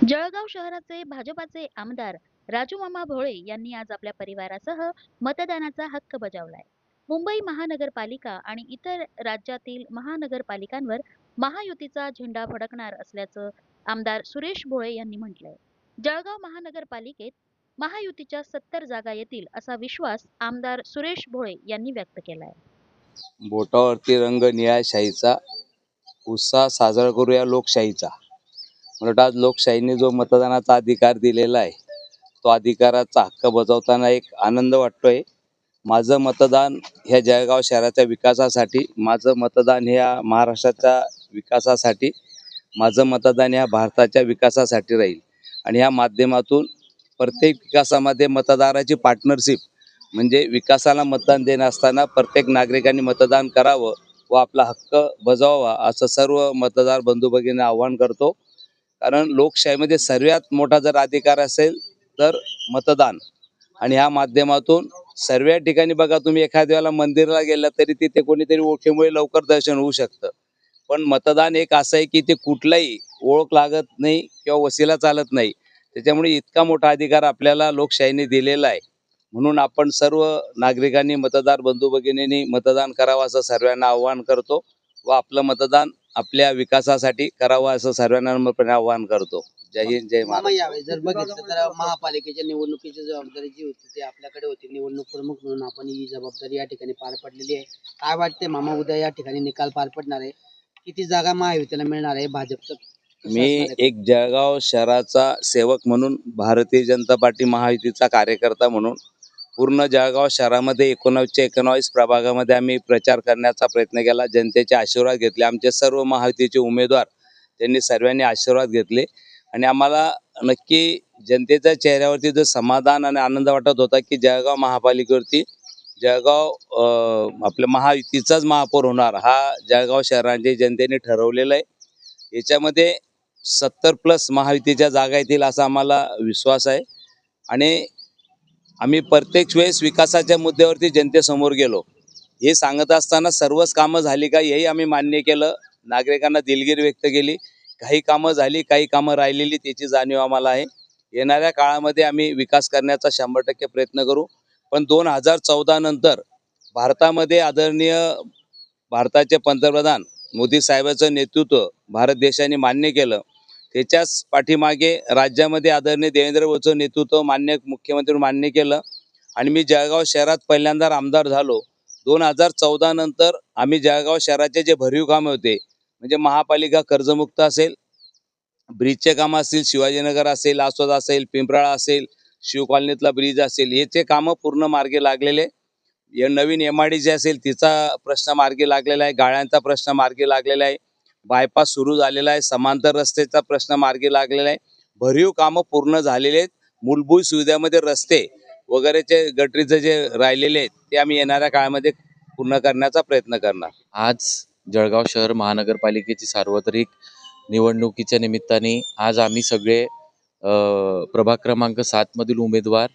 जळगाव शहराचे भाजपाचे आमदार राजूमामा भोळे यांनी आज आपल्या परिवारासह मतदानाचा हक्क बजावलाय. मुंबई महानगरपालिका आणि इतर राज्यातील महानगरपालिकांवर महायुतीचा झेंडा फडकणार असल्याचं आमदार सुरेश भोळे यांनी म्हटलंय. जळगाव महानगरपालिकेत महायुतीच्या 70 जागा येतील असा विश्वास आमदार सुरेश भोळे यांनी व्यक्त केलाय. बोटावरती रंग निळ्या शाहीचा, उत्साह साजरा करूया लोकशाहीचा. मला वाटतं आज लोकशाहीने जो मतदानाचा अधिकार दिलेला आहे, तो अधिकाराचा हक्क बजावताना एक आनंद वाटतोय. माझं मतदान ह्या जळगाव शहराच्या विकासासाठी, माझं मतदान ह्या महाराष्ट्राच्या विकासासाठी, माझं मतदान ह्या भारताच्या विकासासाठी राहील. आणि ह्या माध्यमातून प्रत्येक विकासामध्ये मतदाराची पार्टनरशिप, म्हणजे विकासाला मतदान देणं असताना प्रत्येक नागरिकांनी मतदान करावं व आपला हक्क बजावावा असं सर्व मतदार बंधू भगिनींना आवाहन करतो. कारण लोकशाहीमध्ये सर्वात मोठा जर अधिकार असेल तर मतदान. आणि ह्या माध्यमातून सर्व ठिकाणी बघा, तुम्ही एखाद्या वेळेला मंदिराला गेला तरी तिथे कोणीतरी ओळखीमुळे लवकर दर्शन होऊ शकतं. पण मतदान एक असं आहे की ते कुठलाही ओळख लागत नाही किंवा वसिला चालत नाही. त्याच्यामुळे इतका मोठा अधिकार आपल्याला लोकशाहीने दिलेला आहे. म्हणून आपण सर्व नागरिकांनी, मतदार बंधू भगिनींनी मतदान करावं असं सर्वांना आवाहन करतो व आपलं मतदान आपल्या विकासासाठी करावं असं सर्वांना नम्रपणे आवाहन करतो. जय हिंद, जय महाराष्ट्र. यावेळी जर बघितलं तर महापालिकेच्या निवडणुकीची जबाबदारी जी होती ती आपल्याकडे होती. निवडणूक प्रमुख म्हणून आपण ही जबाबदारी या ठिकाणी पार पडलेली आहे. काय वाटते मामा, उद्या या ठिकाणी निकाल पार पडणार आहे, किती जागा महायुतीला मिळणार आहे, भाजपचं मी एक जळगाव शहराचा सेवक म्हणून, भारतीय जनता पार्टी महायुतीचा कार्यकर्ता म्हणून पूर्ण जळगाव शहरामध्ये 19 प्रभागामध्ये आम्ही प्रचार करण्याचा प्रयत्न केला. जनतेचे आशीर्वाद घेतले. आमचे सर्व महायुतीचे उमेदवार त्यांनी सर्वांनी आशीर्वाद घेतले आणि आम्हाला नक्की जनतेच्या चेहऱ्यावरती जो समाधान आणि आनंद वाटत होता की जळगाव महापालिकेवरती आपल्या महायुतीचाच महापौर होणार, हा जळगाव शहराच्या जनतेने ठरवलेला आहे. याच्यामध्ये 70+ महायुतीच्या जागा येतील असा आम्हाला विश्वास आहे. आणि आम्ही प्रत्येक वेळेस विकासाच्या मुद्द्यावरती जनतेसमोर गेलो. हे सांगत असताना सर्वच कामं झाली का हेही आम्ही मान्य केलं. नागरिकांना दिलगिरी व्यक्त केली. काही कामं झाली, काही कामं राहिलेली, त्याची जाणीव आम्हाला आहे. येणाऱ्या काळामध्ये आम्ही विकास करण्याचा 100% प्रयत्न करू. पण 2014 नंतर भारतामध्ये आदरणीय भारताचे पंतप्रधान मोदी साहेबांचं नेतृत्व भारत देशाने मान्य केलं. त्याच्याच पाठीमागे राज्यामध्ये आदरणीय देवेंद्र भाऊंचं नेतृत्व मान्य मुख्यमंत्री मान्य केलं आणि मी जळगाव शहरात पहिल्यांदा आमदार झालो. 2014 नंतर आम्ही जळगाव शहराचे जे भरीव कामे होते, म्हणजे महापालिका कर्जमुक्त असेल, ब्रिजचे कामं असतील, शिवाजीनगर असेल, आसोद असेल, पिंपराळा असेल, शिव कॉलनीतला ब्रिज असेल, याचे कामं पूर्ण मार्गी लागलेले. नवीन MID जे असेल तिचा प्रश्न मार्गी लागलेला आहे. गाळ्यांचा प्रश्न मार्गी लागलेला आहे. बायपास सुरू झालेला आहे. समांतर रस्त्याचा प्रश्न मार्गी लागलेला आहे. भरीव कामं पूर्ण झालेले आहेत. मूलभूत सुविधामध्ये रस्ते वगैरेचे गटरीचे जे राहिलेले आहेत ते आम्ही येणाऱ्या काळामध्ये पूर्ण करण्याचा प्रयत्न करणार. आज जळगाव शहर महानगरपालिकेची सार्वत्रिक निवडणुकीच्या निमित्ताने आज आम्ही सगळे प्रभाग क्रमांक 7 मधील उमेदवार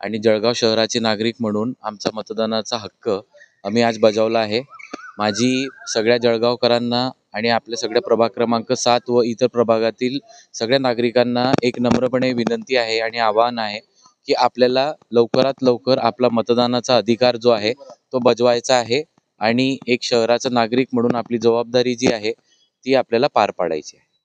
आणि जळगाव शहराचे नागरिक म्हणून आमचा मतदानाचा हक्क आम्ही आज बजावला आहे. माझी सगळ्या जळगावकरांना आणि आपल्या सगळ्या प्रभाग क्रमांक 7 व इतर प्रभागातील सगळ्या नागरिकांना एक नम्रपणे विनंती आहे आणि आवाहन आहे की आपल्याला लवकरात लवकर आपला मतदानाचा अधिकार जो आहे तो बजवायचा आहे आणि एक शहराचा नागरिक म्हणून आपली जबाबदारी जी आहे ती आपल्याला पार पाडायची आहे.